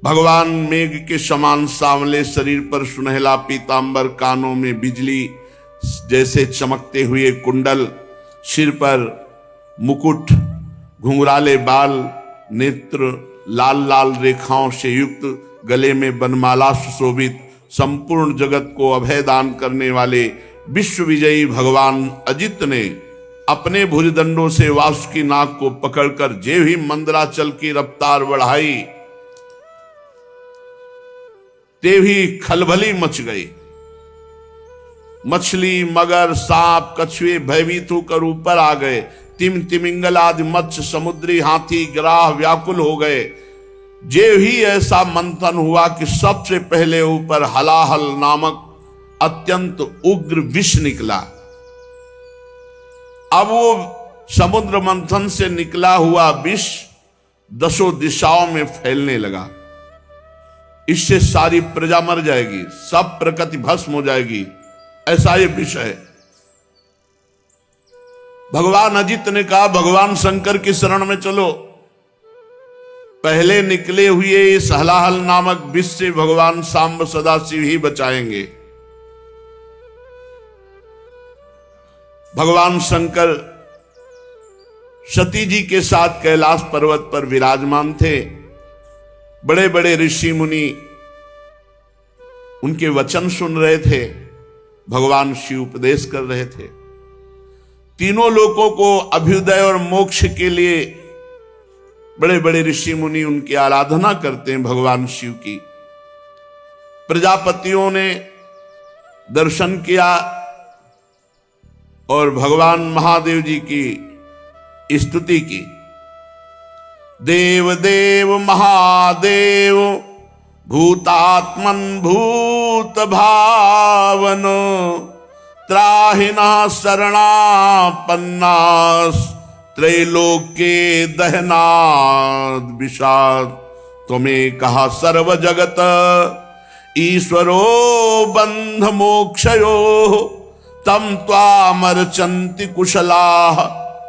भगवान मेघ के समान सांवले शरीर पर सुनहला पीतांबर, कानों में बिजली जैसे चमकते हुए कुंडल, सिर पर मुकुट, घुंघराले बाल, नेत्र लाल लाल रेखाओं से युक्त, गले में बनमाला सुशोभित, संपूर्ण जगत को अभय दान करने वाले विश्व विजयी भगवान अजित ने अपने भुजदंडों से वासुकी नाग को पकड़कर जे ही मंदराचल की रफ्तार बढ़ाई, ते भी खलबली मच गई। मछली, मगर, सांप, कछुए भयभीत होकर ऊपर आ गए। तिमिंगल आदि मत्स्य, समुद्री हाथी, ग्राह व्याकुल हो गए। जे ही ऐसा मंथन हुआ कि सबसे पहले ऊपर हलाहल नामक अत्यंत उग्र विष निकला। अब वो समुद्र मंथन से निकला हुआ विष दसों दिशाओं में फैलने लगा। इससे सारी प्रजा मर जाएगी, सब प्रकृति भस्म हो जाएगी, ऐसा ये विष है। भगवान अजित ने कहा, भगवान शंकर की शरण में चलो। पहले निकले हुए इस हलाहल नामक विष से भगवान सांब सदाशिव ही बचाएंगे। भगवान शंकर सती जी के साथ कैलाश पर्वत पर विराजमान थे। बड़े बड़े ऋषि मुनि उनके वचन सुन रहे थे, भगवान शिव उपदेश कर रहे थे। तीनों लोगों को अभ्युदय और मोक्ष के लिए बड़े बड़े ऋषि मुनि उनकी आराधना करते हैं, भगवान शिव की। प्रजापतियों ने दर्शन किया और भगवान महादेव जी की स्तुति की। देव देव महादेव भूतात्मन भूत भावन त्राहिना शरणापन्नास त्रैलोक्ये दहनाद विषाद तुम्हें कहा सर्व जगत ईश्वरो बंध मोक्षयो तम त्वामर्चन्ति कुशलाः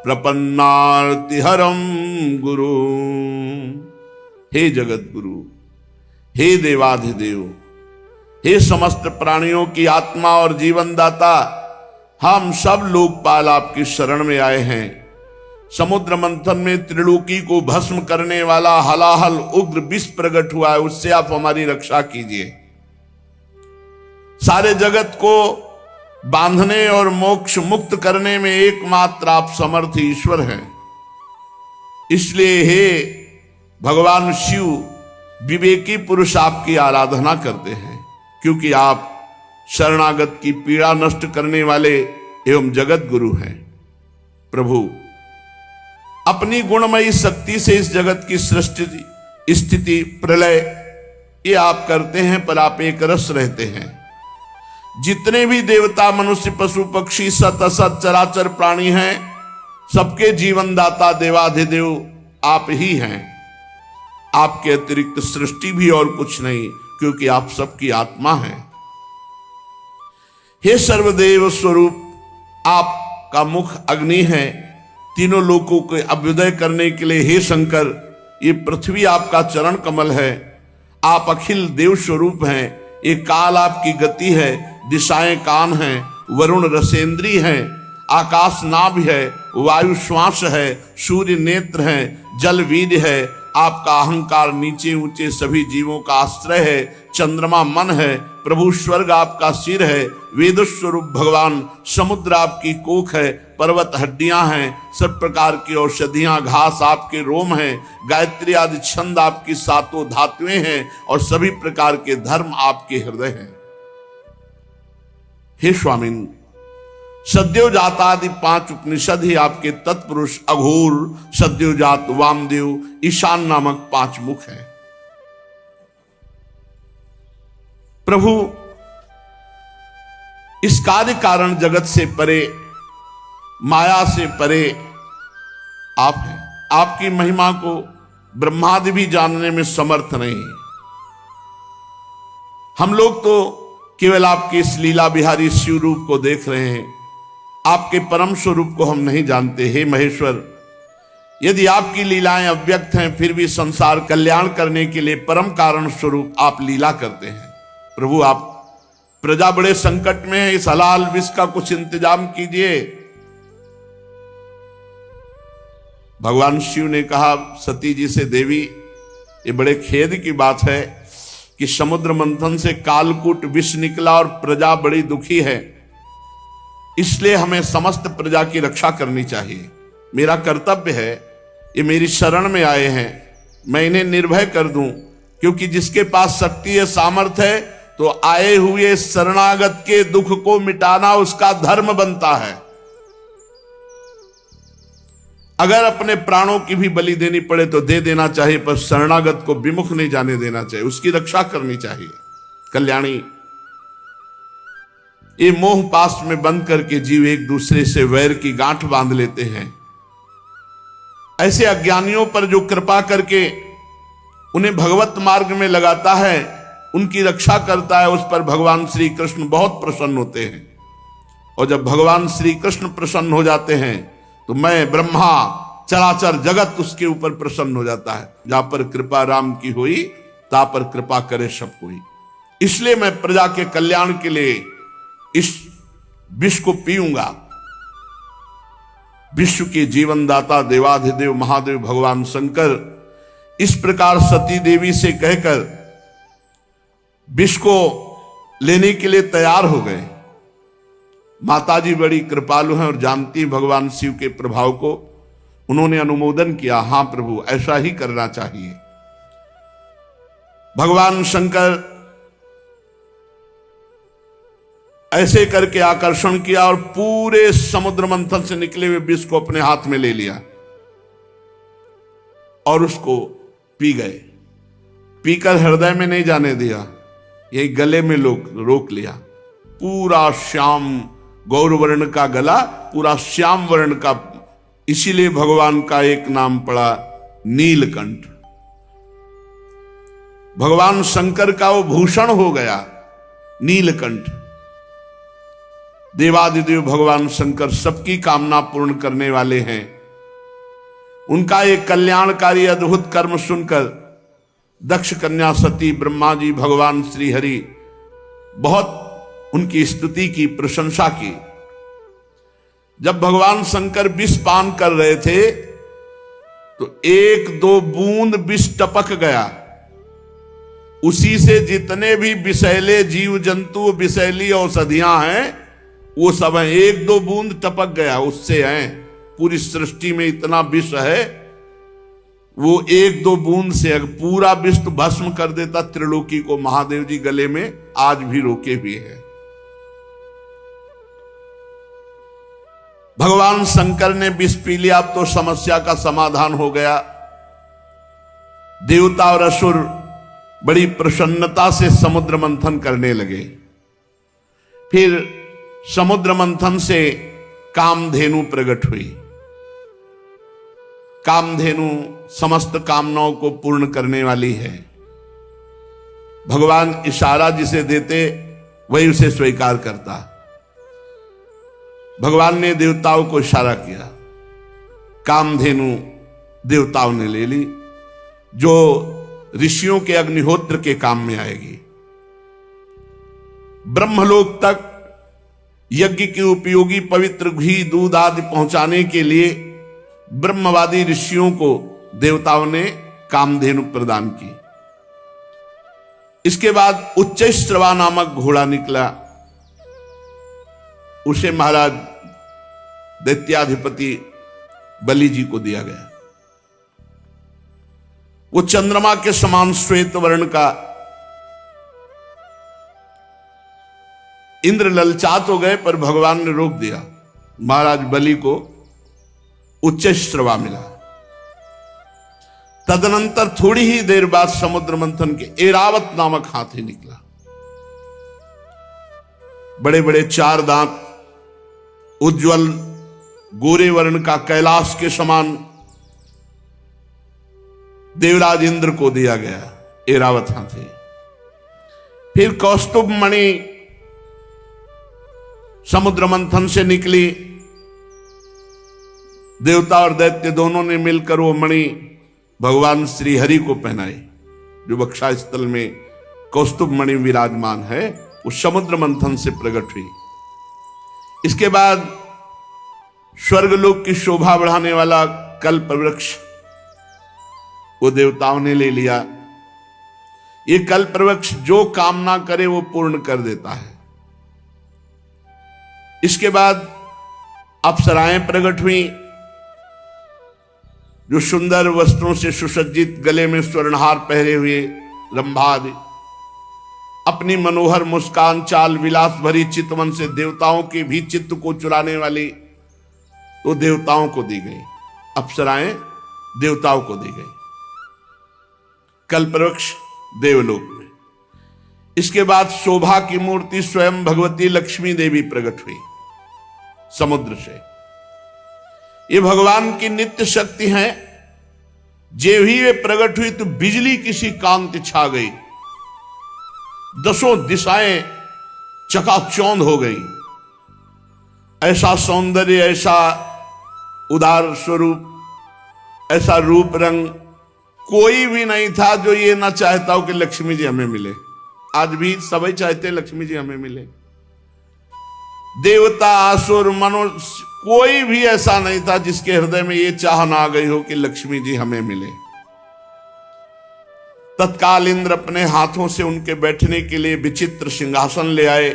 प्रपन्नार्ति हरम गुरु। हे जगत गुरु, हे देवाधिदेव, हे समस्त प्राणियों की आत्मा और जीवन दाता, हम सब लोकपाल आपकी शरण में आए हैं। समुद्र मंथन में त्रिलोकी को भस्म करने वाला हलाहल उग्र विष प्रकट हुआ है, उससे आप हमारी रक्षा कीजिए। सारे जगत को बांधने और मोक्ष मुक्त करने में एकमात्र आप समर्थ ईश्वर हैं। इसलिए हे भगवान शिव, विवेकी पुरुष आपकी आराधना करते हैं, क्योंकि आप शरणागत की पीड़ा नष्ट करने वाले एवं जगत गुरु हैं। प्रभु, अपनी गुणमयी शक्ति से इस जगत की सृष्टि, स्थिति, प्रलय ये आप करते हैं, पर आप एक रस रहते हैं। जितने भी देवता, मनुष्य, पशु, पक्षी, सत असत चराचर प्राणी हैं, सबके जीवन दाता देवाधिदेव आप ही हैं। आपके अतिरिक्त सृष्टि भी और कुछ नहीं, क्योंकि आप सबकी आत्मा हैं। हे सर्वदेव स्वरूप, आपका मुख अग्नि है। तीनों लोकों के अभ्युदय करने के लिए हे शंकर, ये पृथ्वी आपका चरण कमल है। आप अखिल देव स्वरूप हैं। ये काल आपकी गति है, दिशाएं कान हैं, वरुण रसेंद्री हैं, आकाश नाभ है, वायु श्वास है, सूर्य नेत्र है, जल वीर्य है। आपका अहंकार नीचे ऊंचे सभी जीवों का आश्रय है। चंद्रमा मन है, प्रभु स्वर्ग आपका सिर है। वेद स्वरूप भगवान समुद्र आपकी कोख है, पर्वत हड्डियां हैं, सब प्रकार की औषधियां घास आपके रोम हैं, गायत्री आदि छंद आपकी सातों धातुएं हैं, और सभी प्रकार के धर्म आपके हृदय हैं। हे स्वामिन, सद्योजात आदि 5 उपनिषद ही आपके तत्पुरुष अघोर, सद्योजात, वामदेव, ईशान नामक 5 मुख हैं। प्रभु, इस कार्य कारण जगत से परे, माया से परे आप हैं। आपकी महिमा को ब्रह्मादि भी जानने में समर्थ नहीं। हम लोग तो केवल आपके इस लीला बिहारी शिव रूप को देख रहे हैं, आपके परम स्वरूप को हम नहीं जानते। हे महेश्वर, यदि आपकी लीलाएं अव्यक्त हैं, फिर भी संसार कल्याण करने के लिए परम कारण स्वरूप आप लीला करते हैं। प्रभु, आप प्रजा बड़े संकट में है, इस हलाल विष का कुछ इंतजाम कीजिए। भगवान शिव ने कहा सती जी से, देवी, ये बड़े खेद की बात है कि समुद्र मंथन से कालकूट विष निकला और प्रजा बड़ी दुखी है, इसलिए हमें समस्त प्रजा की रक्षा करनी चाहिए। मेरा कर्तव्य है, ये मेरी शरण में आए हैं, मैं इन्हें निर्भय कर दूं, क्योंकि जिसके पास शक्ति है, सामर्थ्य है, तो आए हुए शरणागत के दुख को मिटाना उसका धर्म बनता है। अगर अपने प्राणों की भी बलि देनी पड़े तो दे देना चाहिए, पर शरणागत को विमुख नहीं जाने देना चाहिए, उसकी रक्षा करनी चाहिए। कल्याणी, ये मोह पास में बंद करके जीव एक दूसरे से वैर की गांठ बांध लेते हैं। ऐसे अज्ञानियों पर जो कृपा करके उन्हें भगवत मार्ग में लगाता है, उनकी रक्षा करता है, उस पर भगवान श्री कृष्ण बहुत प्रसन्न होते हैं। और जब भगवान श्री कृष्ण प्रसन्न हो जाते हैं तो मैं, ब्रह्मा, चराचर जगत उसके ऊपर प्रसन्न हो जाता है। जहां पर कृपा राम की हुई, ता पर कृपा करे सब कोई। इसलिए मैं प्रजा के कल्याण के लिए इस विष को पीऊंगा। विश्व के जीवन दाता देवाधिदेव महादेव भगवान शंकर इस प्रकार सती देवी से कहकर विष को लेने के लिए तैयार हो गए। माताजी बड़ी कृपालु हैं और जानती भगवान शिव के प्रभाव को। उन्होंने अनुमोदन किया, हां प्रभु, ऐसा ही करना चाहिए। भगवान शंकर ऐसे करके आकर्षण किया और पूरे समुद्र मंथन से निकले हुए विष को अपने हाथ में ले लिया और उसको पी गए। पीकर हृदय में नहीं जाने दिया, यही गले में रोक लिया। पूरा श्याम गौरवर्ण का गला, पूरा श्याम वर्ण का, इसीलिए भगवान का एक नाम पड़ा नीलकंठ। भगवान शंकर का वो भूषण हो गया नीलकंठ। देवादिदेव भगवान शंकर सबकी कामना पूर्ण करने वाले हैं। उनका एक कल्याणकारी अद्भुत कर्म सुनकर दक्ष कन्या सती, ब्रह्मा जी, भगवान श्री हरि बहुत उनकी स्तुति की, प्रशंसा की। जब भगवान शंकर विष पान कर रहे थे तो 1-2 बूंद विष टपक गया। उसी से जितने भी विषैले जीव जंतु, विषैली औषधियां हैं, वो सब हैं। 1-2 बूंद टपक गया, उससे हैं। पूरी सृष्टि में इतना विष है, वो 1-2 बूंद से अगर पूरा विष तो भस्म कर देता त्रिलोकी को। महादेव जी गले में आज भी रोके हुए हैं। भगवान शंकर ने विष पी लिया, अब तो समस्या का समाधान हो गया। देवता और असुर बड़ी प्रसन्नता से समुद्र मंथन करने लगे। फिर समुद्र मंथन से कामधेनु प्रकट हुई। कामधेनु समस्त कामनाओं को पूर्ण करने वाली है। भगवान इशारा जिसे देते वही उसे स्वीकार करता। भगवान ने देवताओं को इशारा किया, कामधेनु देवताओं ने ले ली, जो ऋषियों के अग्निहोत्र के काम में आएगी। ब्रह्मलोक तक यज्ञ के उपयोगी पवित्र घी, दूध आदि पहुंचाने के लिए ब्रह्मवादी ऋषियों को देवताओं ने कामधेनु प्रदान की। इसके बाद उच्चैश्रवा नामक घोड़ा निकला। उसे महाराज दैत्याधिपति बलि जी को दिया गया। वो चंद्रमा के समान श्वेत वर्ण का। इंद्र ललचात हो गए, पर भगवान ने रोक दिया। महाराज बलि को उच्चैश्रवा मिला। तदनंतर थोड़ी ही देर बाद समुद्र मंथन के ऐरावत नामक हाथी निकला। बड़े बड़े 4 दांत, उज्जवल गोरे वर्ण का, कैलाश के समान। देवराज इंद्र को दिया गया ऐरावत हाथी। फिर कौस्तुभ मणि समुद्र मंथन से निकली। देवता और दैत्य दोनों ने मिलकर वो मणि भगवान श्री हरि को पहनाई, जो वक्षा स्थल में कौस्तुभ मणि विराजमान है, वो समुद्र मंथन से प्रकट हुई। इसके बाद स्वर्गलोक की शोभा बढ़ाने वाला कल्प वृक्ष वो देवताओं ने ले लिया। ये कल्प वृक्ष जो कामना करे वो पूर्ण कर देता है। इसके बाद अप्सराएं प्रकट हुई, जो सुंदर वस्त्रों से सुसज्जित, गले में स्वर्णहार पहरे हुए रंभा आदि, अपनी मनोहर मुस्कान, चाल विलास भरी चितवन से देवताओं के भी चित्त को चुराने वाली वो देवताओं को दी गई। अप्सराएं देवताओं को दी गई, कल्पवृक्ष देवलोक में। इसके बाद शोभा की मूर्ति स्वयं भगवती लक्ष्मी देवी प्रकट हुई समुद्र से। ये भगवान की नित्य शक्ति है। जे भी वे प्रकट हुई तो बिजली किसी कांति छा गई, दसों दिशाएं चकाचौंध हो गई। ऐसा सौंदर्य, ऐसा उदार स्वरूप, ऐसा रूप रंग कोई भी नहीं था जो ये ना चाहता हो कि लक्ष्मी जी हमें मिले। आज भी सभी चाहते हैं लक्ष्मी जी हमें मिले। देवता, असुर, मनुष्य, कोई भी ऐसा नहीं था जिसके हृदय में ये चाह ना आ गई हो कि लक्ष्मी जी हमें मिले। तत्काल इंद्र अपने हाथों से उनके बैठने के लिए विचित्र सिंहासन ले आए।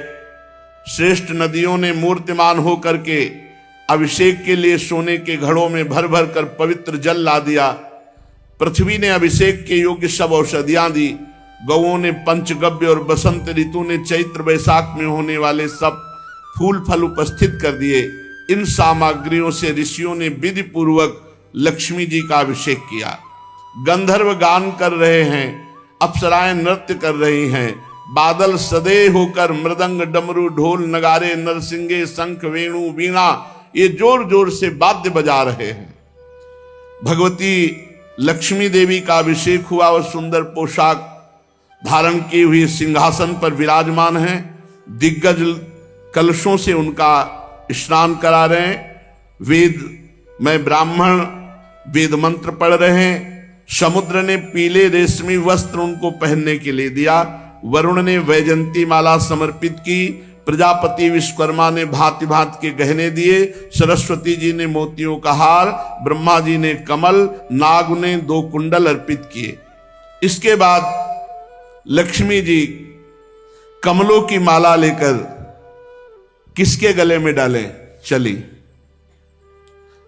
श्रेष्ठ नदियों ने मूर्तिमान होकर के अभिषेक के लिए सोने के घड़ों में भर भर कर पवित्र जल ला दिया। पृथ्वी ने अभिषेक के योग्य सब औषधियां दी। गौओं ने पंचगव्य और बसंत ऋतु ने चैत्र वैशाख में होने वाले सब फूल फल उपस्थित कर दिए। इन सामग्रियों से ऋषियों ने विधि पूर्वक लक्ष्मी जी का अभिषेक किया। गंधर्व गान कर रहे हैं, अप्सराएं नृत्य कर रही हैं, बादल सदे होकर मृदंग, डमरू, ढोल, नगारे, नरसिंगे, शंख, वेणु, वीणा ये जोर जोर से वाद्य बजा रहे हैं। भगवती लक्ष्मी देवी का अभिषेक हुआ और सुंदर पोशाक धारण की हुई सिंहासन पर विराजमान हैं। दिग्गज कलशों से उनका स्नान करा रहे हैं। वेद में ब्राह्मण वेद मंत्र पढ़ रहे हैं। समुद्र ने पीले रेशमी वस्त्र उनको पहनने के लिए दिया। वरुण ने वैजंती माला समर्पित की। प्रजापति विश्वकर्मा ने भांति भांति के गहने दिए। सरस्वती जी ने मोतियों का हार, ब्रह्मा जी ने कमल, नाग ने 2 कुंडल अर्पित किए। इसके बाद लक्ष्मी जी कमलों की माला लेकर किसके गले में डाले चली।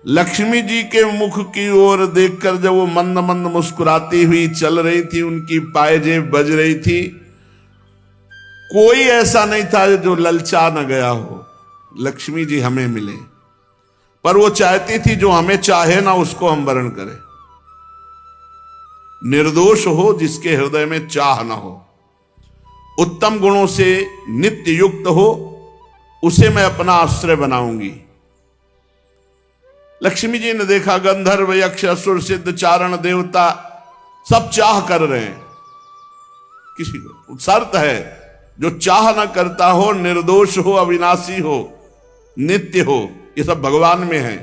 लक्ष्मी जी के मुख की ओर देखकर जब वो मंद मंद मुस्कुराती हुई चल रही थी, उनकी पायजेब बज रही थी, कोई ऐसा नहीं था जो ललचा न गया हो लक्ष्मी जी हमें मिले। पर वो चाहती थी जो हमें चाहे ना उसको हम वरण करें। निर्दोष हो, जिसके हृदय में चाह ना हो, उत्तम गुणों से नित्य युक्त हो, उसे मैं अपना आश्रय बनाऊंगी। लक्ष्मी जी ने देखा गंधर्व, यक्ष, असुर, सिद्ध, चारण, देवता सब चाह कर रहे हैं। किसी को शर्त है, जो चाह ना करता हो, निर्दोष हो, अविनाशी हो, नित्य हो, ये सब भगवान में है।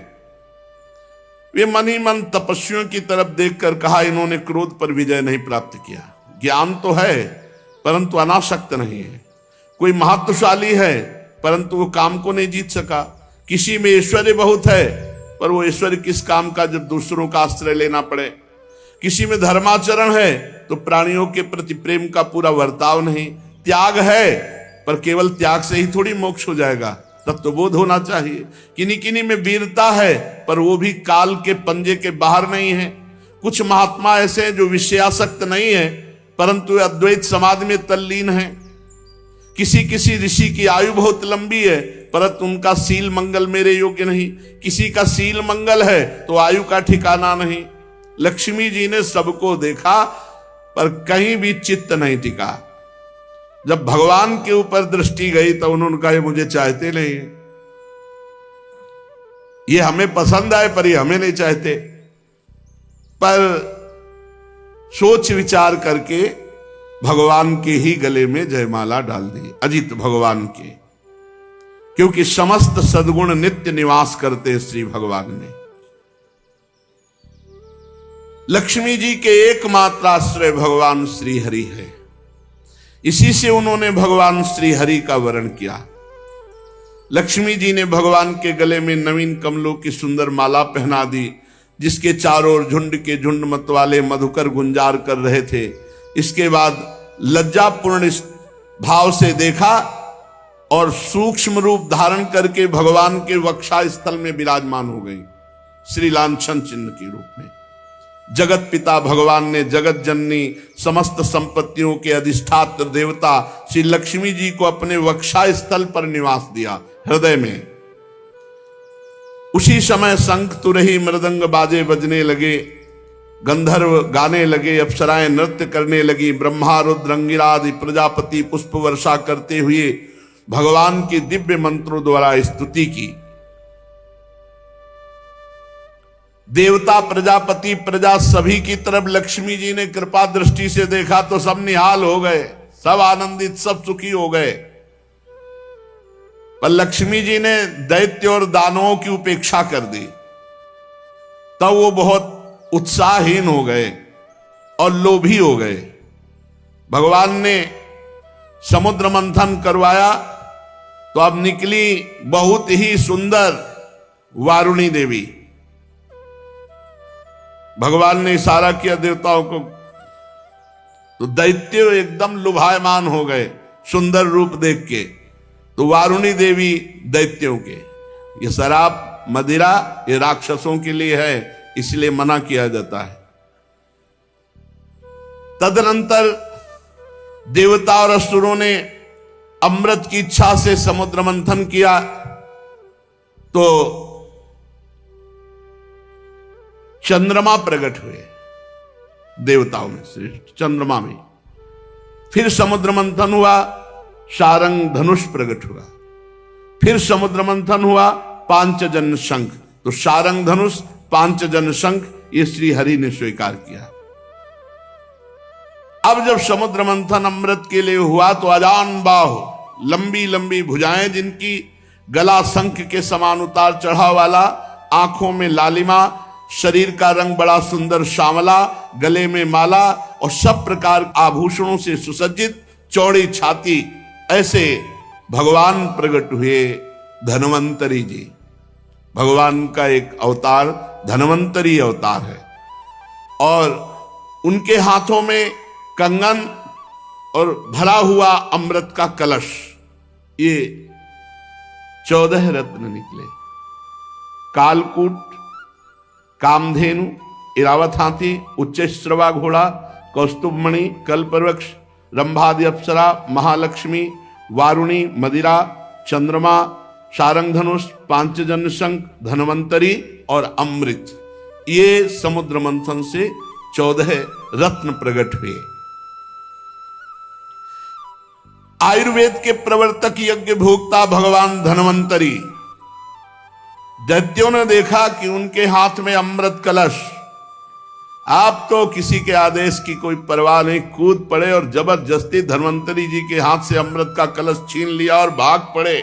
वे मन ही मन तपस्वियों की तरफ देखकर कहा, इन्होंने क्रोध पर विजय नहीं प्राप्त किया। ज्ञान तो है परंतु अनासक्त नहीं है। कोई महत्वशाली है परंतु वो काम को नहीं जीत सका। किसी में ऐश्वर्य बहुत है पर वो ऐश्वर्य किस काम का जब दूसरों का आश्रय लेना पड़े। किसी में धर्माचरण है तो प्राणियों के प्रति प्रेम का पूरा वर्ताव नहीं। त्याग है पर केवल त्याग से ही थोड़ी मोक्ष हो जाएगा, तत्वबोध होना चाहिए। किन्हीं किन्हीं में वीरता है पर वो भी काल के पंजे के बाहर नहीं है। कुछ महात्मा ऐसे हैं जो विषयासक्त नहीं है परंतु अद्वैत समाधि में तल्लीन है। किसी किसी ऋषि की आयु बहुत लंबी है परंतु उनका सील मंगल मेरे योग्य नहीं। किसी का सील मंगल है तो आयु का ठिकाना नहीं। लक्ष्मी जी ने सबको देखा पर कहीं भी चित्त नहीं टिका। जब भगवान के ऊपर दृष्टि गई तो उन्होंने कहा ये मुझे चाहते नहीं, ये हमें पसंद आए पर ये हमें नहीं चाहते। पर सोच विचार करके भगवान के ही गले में जयमाला डाल दी, अजित भगवान के, क्योंकि समस्त सद्गुण नित्य निवास करते श्री भगवान में। लक्ष्मी जी के एकमात्र आश्रय भगवान श्री हरि है। इसी से उन्होंने भगवान श्री हरि का वर्ण किया। लक्ष्मी जी ने भगवान के गले में नवीन कमलों की सुंदर माला पहना दी, जिसके चारों ओर झुंड के झुंड मतवाले मधुकर गुंजार कर रहे थे। इसके बाद लज्जापूर्ण भाव से देखा और सूक्ष्म रूप धारण करके भगवान के वक्षा स्थल में विराजमान हो गई, श्री लांछन चिन्ह के रूप में। जगत पिता भगवान ने जगत जननी समस्त संपत्तियों के अधिष्ठात्र देवता श्री लक्ष्मी जी को अपने वक्षा स्थल पर निवास दिया, हृदय में। उसी समय शंख तुरही मृदंग बाजे बजने लगे, गंधर्व गाने लगे, अप्सराएं नृत्य करने लगी, ब्रह्मा रुद्र अंगिरा आदि प्रजापति पुष्प वर्षा करते हुए भगवान की दिव्य मंत्रों द्वारा स्तुति की। देवता प्रजापति प्रजा सभी की तरफ लक्ष्मी जी ने कृपा दृष्टि से देखा तो सब निहाल हो गए, सब आनंदित, सब सुखी हो गए। पर लक्ष्मी जी ने दैत्य और दानवों की उपेक्षा कर दी, तब वो बहुत उत्साहहीन हो गए और लोभी हो गए। भगवान ने समुद्र मंथन करवाया तो अब निकली बहुत ही सुंदर वारुणी देवी। भगवान ने इशारा किया देवताओं को, तो दैत्य एकदम लुभायमान हो गए सुंदर रूप देख के। तो वारुणी देवी दैत्यों के, ये शराब मदिरा ये राक्षसों के लिए है, इसलिए मना किया जाता है। तदनंतर देवता और असुरों ने अमृत की इच्छा से समुद्र मंथन किया तो चंद्रमा प्रकट हुए देवताओं में से, चंद्रमा में। फिर समुद्र मंथन हुआ, शारंग धनुष प्रकट हुआ। फिर समुद्र मंथन हुआ, पांचजन्य शंख। तो शारंग धनुष, पांचजन्य शंख ये श्री हरि ने स्वीकार किया। अब जब समुद्र मंथन अमृत के लिए हुआ तो अजान बाहु, लंबी लंबी भुजाएं जिनकी, गला शंख के समान उतार चढ़ाव वाला, आंखों में लालिमा, शरीर का रंग बड़ा सुंदर श्यामला, गले में माला और सब प्रकार आभूषणों से सुसज्जित, चौड़ी छाती, ऐसे भगवान प्रकट हुए धन्वंतरी जी। भगवान का एक अवतार धन्वंतरी अवतार है और उनके हाथों में कंगन और भरा हुआ अमृत का कलश, ये 14 रत्न निकले। कालकूट, कामधेनु, इरावत हाथी, उच्चश्रवा घोड़ा, कौस्तुभमणि, कल्पवृक्ष, रंभादि अप्सरा, महालक्ष्मी, वारुणी, मदिरा, चंद्रमा, शारंग धनुष, पांचजन्य शंख, धन्वंतरी और अमृत, ये समुद्र मंथन से 14 रत्न प्रकट हुए। आयुर्वेद के प्रवर्तक यज्ञ भोक्ता भगवान धन्वंतरी, दैत्यों ने देखा कि उनके हाथ में अमृत कलश, आप तो किसी के आदेश की कोई परवाह नहीं, कूद पड़े और जबरदस्ती धन्वंतरी जी के हाथ से अमृत का कलश छीन लिया और भाग पड़े।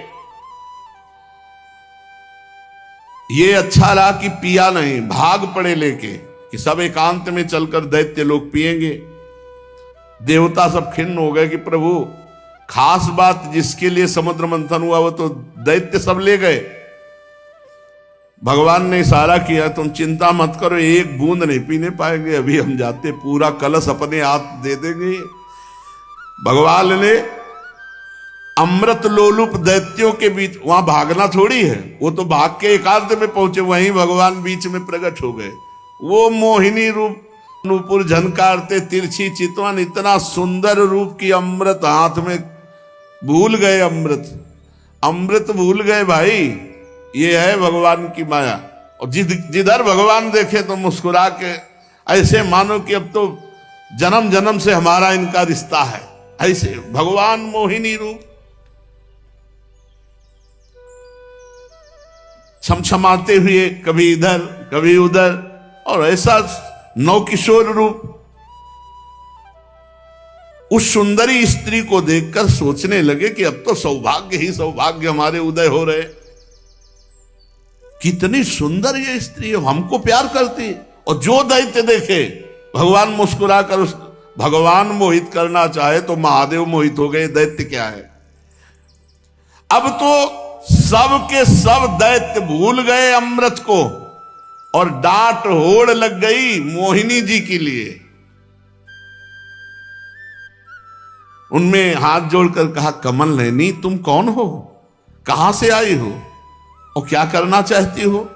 ये अच्छा रहा कि पिया नहीं, भाग पड़े लेके कि सब एकांत में चलकर दैत्य लोग पिएंगे। देवता सब खिन्न हो गए कि प्रभु, खास बात जिसके लिए समुद्र मंथन हुआ वो तो दैत्य सब ले गए। भगवान ने इशारा किया, तुम चिंता मत करो, एक बूंद नहीं पीने पाएंगे, अभी हम जाते पूरा कलश अपने हाथ दे देंगे। भगवान ने अमृत लोलुप दैत्यों के बीच, वहां भागना थोड़ी है, वो तो भाग के एकांत में पहुंचे, वहीं भगवान बीच में प्रकट हो गए। वो मोहिनी रूप, नूपुर झनकारते, तिरछी चितवन, इतना सुंदर रूप की अमृत हाथ में, भूल गए अमृत भूल गए भाई। ये है भगवान की माया। और जिधर भगवान देखे तो मुस्कुरा के ऐसे मानो कि अब तो जन्म जन्म से हमारा इनका रिश्ता है, ऐसे भगवान मोहिनी रूप, छमछमाते हुए कभी इधर कभी उधर, और ऐसा नवकिशोर रूप। उस सुंदरी स्त्री को देखकर सोचने लगे कि अब तो सौभाग्य ही सौभाग्य हमारे उदय हो रहे। कितनी सुंदर ये स्त्री है, हमको प्यार करती, और जो दैत्य देखे भगवान मुस्कुरा कर उस भगवान मोहित करना चाहे तो महादेव मोहित हो गए, दैत्य क्या है। अब तो सब के सब दैत्य भूल गए अमृत को और डांट होड़ लग गई मोहिनी जी के लिए। उनमें हाथ जोड़कर कहा, कमल नयनी तुम कौन हो, कहां से आई हो और क्या करना चाहती हो।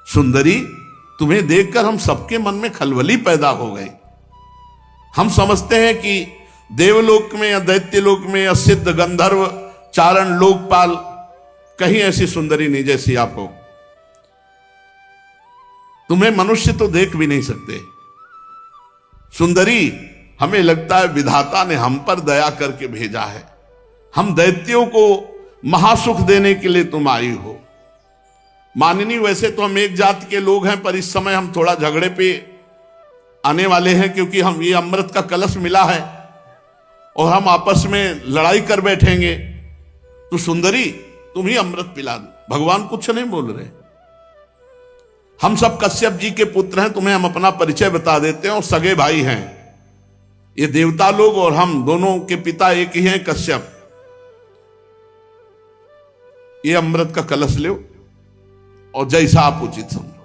सुंदरी तुम्हें देखकर हम सबके मन में खलबली पैदा हो गई। हम समझते हैं कि देवलोक में या दैत्यलोक में या सिद्ध गंधर्व चारण लोकपाल कहीं ऐसी सुंदरी नहीं जैसी आप हो। तुम्हें मनुष्य तो देख भी नहीं सकते। सुंदरी हमें लगता है विधाता ने हम पर दया करके भेजा है। हम दैत्यों को महासुख देने के लिए तुम आई हो। माननी वैसे तो हम एक जाति के लोग हैं, पर इस समय हम थोड़ा झगड़े पे आने वाले हैं, क्योंकि हम ये अमृत का कलश मिला है और हम आपस में लड़ाई कर बैठेंगे। तो सुंदरी तुम ही अमृत पिला दो। भगवान कुछ नहीं बोल रहे। हम सब कश्यप जी के पुत्र हैं, तुम्हें हम अपना परिचय बता देते हैं और सगे भाई हैं। ये देवता लोग और हम दोनों के पिता एक ही हैं, कश्यप। ये अमृत का कलश लो और जैसा आप उचित समझो।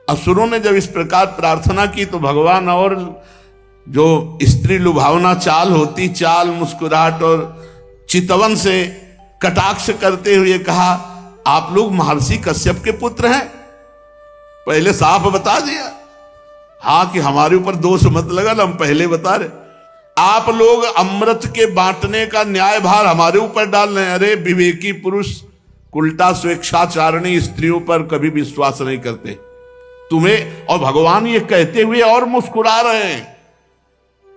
असुरों ने जब इस प्रकार प्रार्थना की तो भगवान और जो स्त्री लुभावना चाल होती, चाल मुस्कुराहट और चितवन से कटाक्ष करते हुए कहा, आप लोग महर्षि कश्यप के पुत्र हैं। पहले साफ बता दिया, हाँ कि हमारे ऊपर दोष मत लगा, हम पहले बता रहे। आप लोग अमृत के बांटने का न्याय भार हमारे ऊपर डाल रहे हैं। अरे विवेकी पुरुष उल्टा स्वेच्छाचारणी स्त्रियों पर कभी विश्वास नहीं करते। तुम्हें और भगवान ये कहते हुए और मुस्कुरा रहे हैं।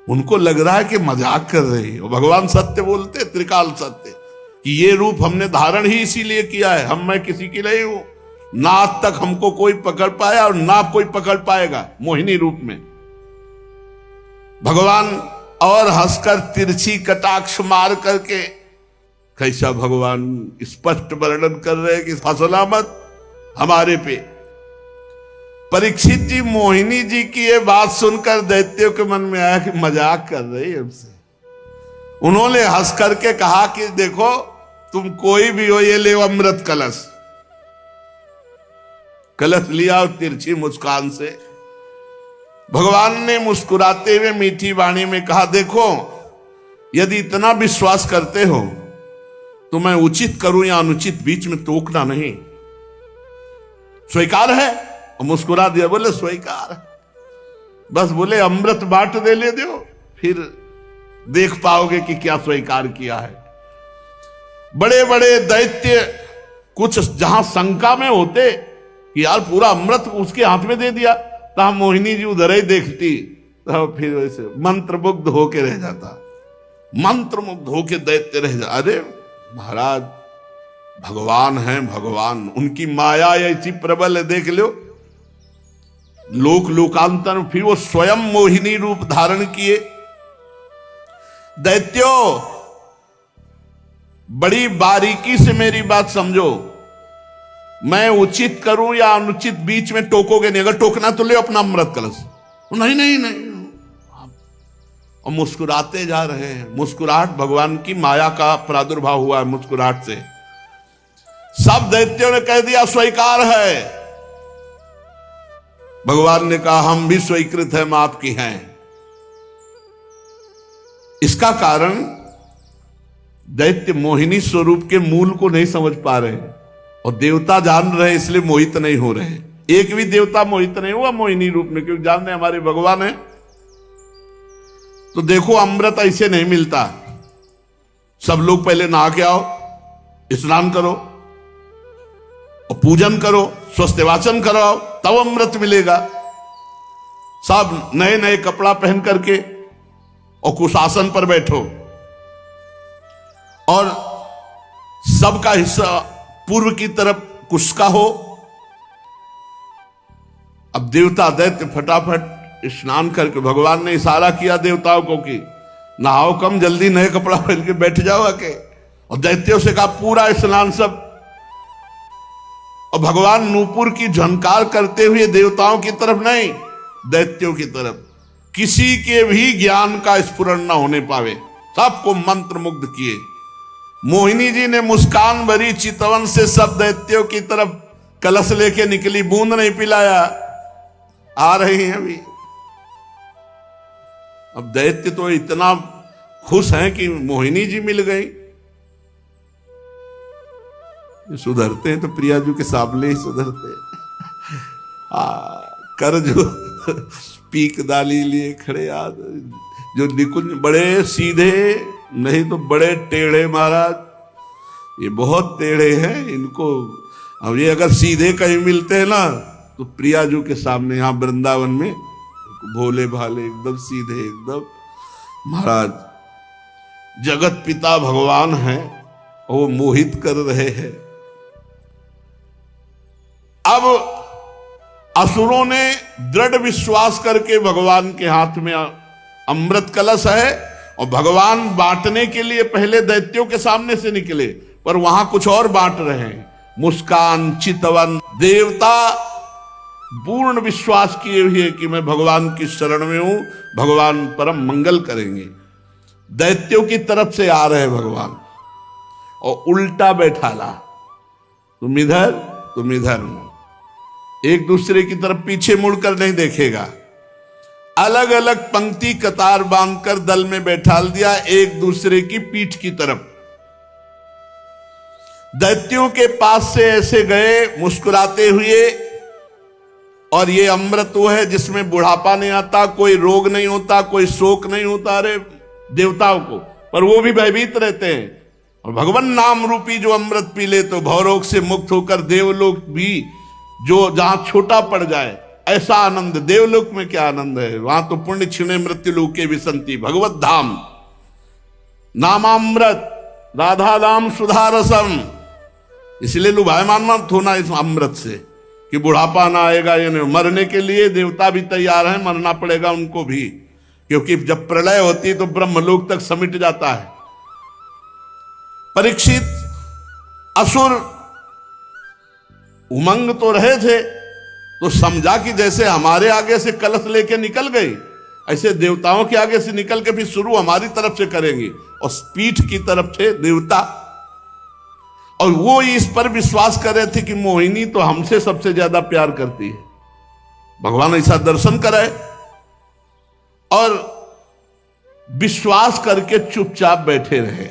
उनको लग रहा है कि मजाक कर रहे हैं। और भगवान सत्य बोलते, त्रिकाल सत्य, कि ये रूप हमने धारण ही इसीलिए किया है। मैं किसी की नहीं हूं, ना आज तक हमको कोई पकड़ पाया और ना कोई पकड़ पाएगा मोहिनी रूप में। भगवान और हंसकर तिरछी कटाक्ष मार करके, कैसा भगवान स्पष्ट वर्णन कर रहे हैं कि फसला मत हमारे पे। परीक्षित जी मोहिनी जी की ये बात सुनकर दैत्यों के मन में आया कि मजाक कर रही है हमसे। उन्होंने हंस करके कहा कि देखो तुम कोई भी हो, ये ले अमृत कलश। कलश लिया और तिरछी मुस्कान से भगवान ने मुस्कुराते हुए मीठी वाणी में कहा, देखो यदि इतना विश्वास करते हो तो मैं उचित करूं या अनुचित बीच में टोकना नहीं। स्वीकार है? और मुस्कुरा दिया, बोले स्वीकार। बस बोले अमृत बांट दे ले दो, फिर देख पाओगे कि क्या स्वीकार किया है। बड़े बड़े दैत्य कुछ जहां शंका में होते कि यार पूरा अमृत उसके हाथ में दे दिया, तो मोहिनी जी उधर ही देखती तो फिर वैसे मंत्रमुग्ध होके रह जाता। मंत्रमुग्ध होके दैत्य रह जा। अरे महाराज भगवान हैं, भगवान, उनकी माया ऐसी प्रबल है, देख लो। लोक लोकांतर फिर वो स्वयं मोहिनी रूप धारण किए। दैत्यों बड़ी बारीकी से मेरी बात समझो। मैं उचित करूं या अनुचित बीच में टोकोगे नहीं। अगर टोकना तो ले अपना अमृत कलश। नहीं नहीं नहीं, और मुस्कुराते जा रहे हैं। मुस्कुराहट भगवान की माया का प्रादुर्भाव हुआ है। मुस्कुराहट से सब दैत्यों ने कह दिया स्वीकार है। भगवान ने कहा हम भी स्वीकृत हैं, आपकी हैं। इसका कारण दैत्य मोहिनी स्वरूप के मूल को नहीं समझ पा रहे और देवता जान रहे, इसलिए मोहित नहीं हो रहे। एक भी देवता मोहित नहीं हुआ मोहिनी रूप में, क्योंकि जान रहे हमारे भगवान है। तो देखो अमृत ऐसे नहीं मिलता। सब लोग पहले नहा के आओ, स्नान करो और पूजन करो, स्वस्थ वाचन कराओ, तब अमृत मिलेगा। सब नए नए कपड़ा पहन करके और कुशासन पर बैठो और सबका हिस्सा पूर्व की तरफ कुश का हो। अब देवता दैत्य फटाफट स्नान करके, भगवान ने इशारा किया देवताओं को कि नहाओ कम, जल्दी नए कपड़ा पहन के बैठ जाओ आके। और दैत्यों से कहा पूरा स्नान सब और भगवान नूपुर की झनकार करते हुए देवताओं की तरफ नहीं, दैत्यों की तरफ, किसी के भी ज्ञान का स्फुरण न होने पावे, सबको मंत्र मुग्ध किए। मोहिनी जी ने मुस्कान भरी चितवन से सब दैत्यों की तरफ कलश लेके निकली, बूंद नहीं पिलाया, आ रही हैं अभी। अब दैत्य तो इतना खुश हैं कि मोहिनी जी मिल गई। सुधरते हैं तो प्रियाजू के सामने ही सुधरते। कर जो पीक दाली लिए खड़े याद, जो निकुंज बड़े सीधे नहीं तो बड़े टेढ़े महाराज, ये बहुत टेढ़े हैं इनको। अब ये अगर सीधे कहीं मिलते हैं ना तो प्रियाजू के सामने यहाँ वृंदावन में भोले भाले एकदम सीधे, एकदम महाराज जगत पिता भगवान है और वो मोहित कर रहे हैं। अब असुरों ने दृढ़ विश्वास करके भगवान के हाथ में अमृत कलश है और भगवान बांटने के लिए पहले दैत्यों के सामने से निकले, पर वहां कुछ और बांट रहे हैं। मुस्कान, चितवन, देवता पूर्ण विश्वास किए हुए कि मैं भगवान की शरण में हूं, भगवान परम मंगल करेंगे। दैत्यों की तरफ से आ रहे भगवान और उल्टा बैठाला, तुम इधर तुम इधर, एक दूसरे की तरफ पीछे मुड़कर नहीं देखेगा। अलग अलग पंक्ति कतार बांधकर दल में बैठाल दिया, एक दूसरे की पीठ की तरफ। दैत्यों के पास से ऐसे गए मुस्कुराते हुए, और ये अमृत वो है जिसमें बुढ़ापा नहीं आता, कोई रोग नहीं होता, कोई शोक नहीं होता। अरे देवताओं को, पर वो भी भयभीत रहते हैं। और भगवान नाम रूपी जो अमृत पी ले तो भवरोग से मुक्त होकर देवलोक भी जो जहां छोटा पड़ जाए, ऐसा आनंद देवलोक में क्या आनंद है। वहां तो पुण्य क्षीणे मृत्यु लोके विसंति, भगवत धाम नामामृत राधा नाम सुधा रसम। इसलिए लुभायमान मत होना इस अमृत से कि बुढ़ापा ना आएगा, यानी मरने के लिए देवता भी तैयार हैं, मरना पड़ेगा उनको भी, क्योंकि जब प्रलय होती तो ब्रह्मलोक तक समिट जाता है। परीक्षित असुर उमंग तो रहे थे, तो समझा कि जैसे हमारे आगे से कलश लेके निकल गई, ऐसे देवताओं के आगे से निकल के फिर शुरू हमारी तरफ से करेंगे। और पीठ की तरफ थे देवता, और वो इस पर विश्वास कर रहे थे कि मोहिनी तो हमसे सबसे ज्यादा प्यार करती है। भगवान ऐसा दर्शन कराए और विश्वास करके चुपचाप बैठे रहे।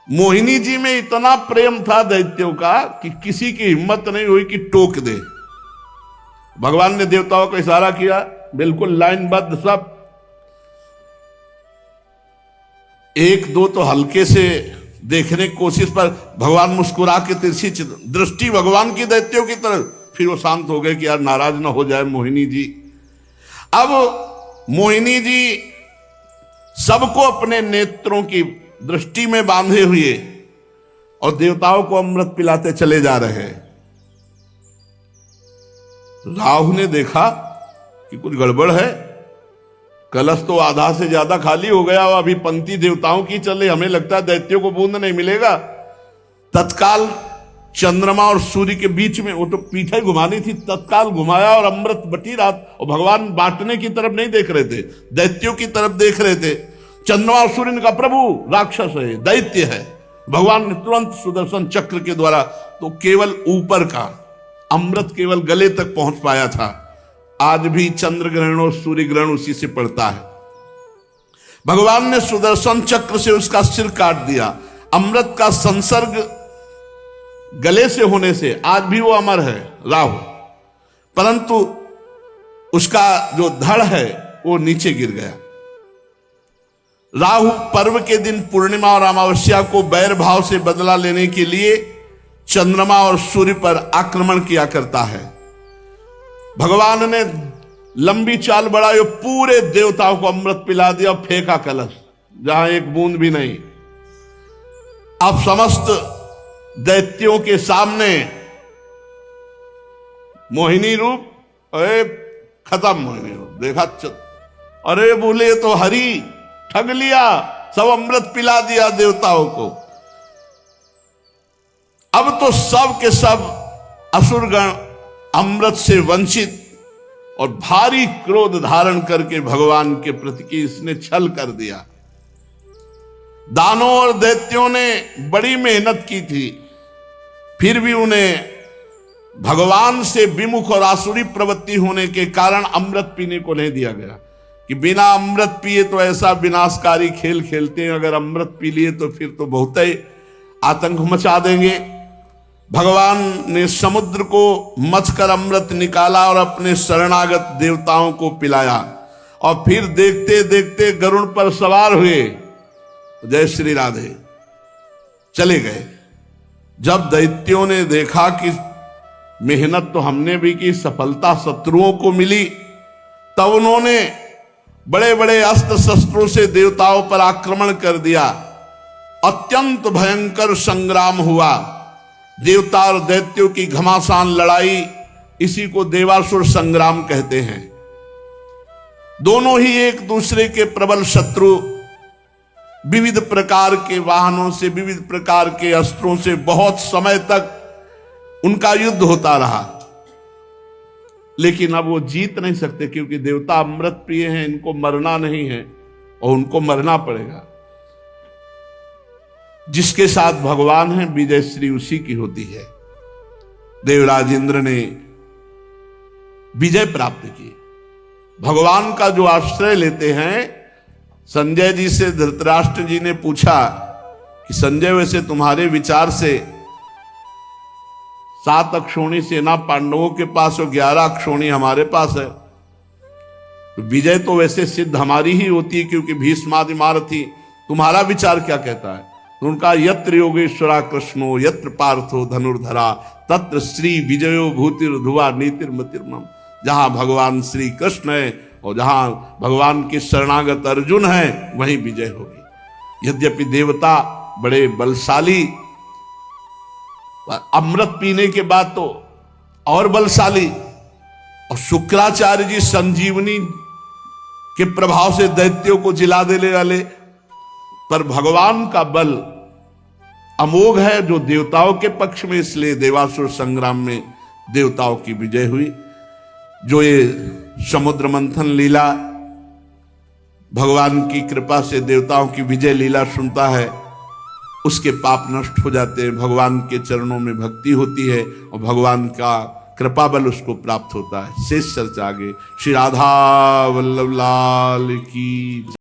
मोहिनी जी में इतना प्रेम था दैत्यों का कि किसी की हिम्मत नहीं हुई कि टोक दे। भगवान ने देवताओं को इशारा किया, बिल्कुल लाइनबद्ध सब। एक दो तो हल्के से देखने की कोशिश पर भगवान मुस्कुरा के तिरछी दृष्टि भगवान की दैत्यों की तरफ, फिर वो शांत हो गए कि यार नाराज ना हो जाए मोहिनी जी। अब मोहिनी जी सबको अपने नेत्रों की दृष्टि में बांधे हुए और देवताओं को अमृत पिलाते चले जा रहे हैं। राहु ने देखा कि कुछ गड़बड़ है, कलश तो आधा से ज्यादा खाली हो गया, अभी पंक्ति देवताओं की चले, हमें लगता है दैत्यों को बूंद नहीं मिलेगा। तत्काल चंद्रमा और सूर्य के बीच में, वो तो पीठे घुमानी थी, तत्काल घुमाया और अमृत बटी रात। और भगवान बांटने की तरफ नहीं देख रहे थे, दैत्यों की तरफ देख रहे थे। चंद्रमा और सूर्य ने कहा प्रभु राक्षस है, दैत्य है। भगवान ने तुरंत सुदर्शन चक्र के द्वारा तो केवल ऊपर का अमृत केवल गले तक पहुंच पाया था। आज भी चंद्र ग्रहण और सूर्य ग्रहण उसी से पड़ता है। भगवान ने सुदर्शन चक्र से उसका सिर काट दिया। अमृत का संसर्ग गले से होने से आज भी वो अमर है राहु, परंतु उसका जो धड़ है वो नीचे गिर गया। राहु पर्व के दिन पूर्णिमा और अमावस्या को बैर भाव से बदला लेने के लिए चंद्रमा और सूर्य पर आक्रमण किया करता है। भगवान ने लंबी चाल बढ़ाई, पूरे देवताओं को अमृत पिला दिया और फेंका कलश, जहां एक बूंद भी नहीं। अब समस्त दैत्यों के सामने मोहिनी रूप, अरे खत्म मोहिनी रूप देखा, अरे बोले तो हरि ठग लिया, सब अमृत पिला दिया देवताओं को। अब तो सब के सब असुरगण अमृत से वंचित और भारी क्रोध धारण करके भगवान के प्रति इसने छल कर दिया। दानों और दैत्यों ने बड़ी मेहनत की थी, फिर भी उन्हें भगवान से विमुख और आसुरी प्रवृत्ति होने के कारण अमृत पीने को नहीं दिया गया कि बिना अमृत पिए तो ऐसा विनाशकारी खेल खेलते हैं, अगर अमृत पी लिए तो फिर तो बहुत ही आतंक मचा देंगे। भगवान ने समुद्र को मथकर अमृत निकाला और अपने शरणागत देवताओं को पिलाया और फिर देखते देखते गरुड़ पर सवार हुए, जय श्री राधे, चले गए। जब दैत्यों ने देखा कि मेहनत तो हमने भी की, सफलता शत्रुओं को मिली, तब उन्होंने बड़े बड़े अस्त्र शस्त्रों से देवताओं पर आक्रमण कर दिया। अत्यंत भयंकर संग्राम हुआ, देवता और दैत्यों की घमासान लड़ाई, इसी को देवासुर संग्राम कहते हैं। दोनों ही एक दूसरे के प्रबल शत्रु, विविध प्रकार के वाहनों से, विविध प्रकार के अस्त्रों से बहुत समय तक उनका युद्ध होता रहा, लेकिन अब वो जीत नहीं सकते क्योंकि देवता अमृत पिए हैं, इनको मरना नहीं है और उनको मरना पड़ेगा। जिसके साथ भगवान है विजय श्री उसी की होती है। देवराज इंद्र ने विजय प्राप्त की। भगवान का जो आश्रय लेते हैं, संजय जी से धृतराष्ट्र जी ने पूछा कि संजय वैसे तुम्हारे विचार से 7 अक्षौणी सेना पांडवों के पास और 11 अक्षौणी हमारे पास है, तो विजय तो वैसे सिद्ध हमारी ही होती है क्योंकि भीष्मादि महारथी। तुम्हारा विचार क्या कहता है? तो उनका यत्र योगेश्वरा कृष्णो यत्र पार्थो धनुर्धरा तत्र श्री विजयो भूतिर्धुवा नीतिर्मतिर्मम। जहां भगवान श्री कृष्ण है और जहां भगवान के शरणागत अर्जुन है, वहीं विजय होगी। यद्यपि देवता बड़े बलशाली, अमृत पीने के बाद तो और बलशाली, और शुक्राचार्य जी संजीवनी के प्रभाव से दैत्यों को जिला देने वाले, पर भगवान का बल अमोघ है जो देवताओं के पक्ष में, इसलिए देवासुर संग्राम में देवताओं की विजय हुई। जो ये समुद्र मंथन लीला भगवान की कृपा से देवताओं की विजय लीला सुनता है, उसके पाप नष्ट हो जाते हैं, भगवान के चरणों में भक्ति होती है और भगवान का कृपा बल उसको प्राप्त होता है। शेष चर्चा आगे। श्री राधा वल्लभ लाल की।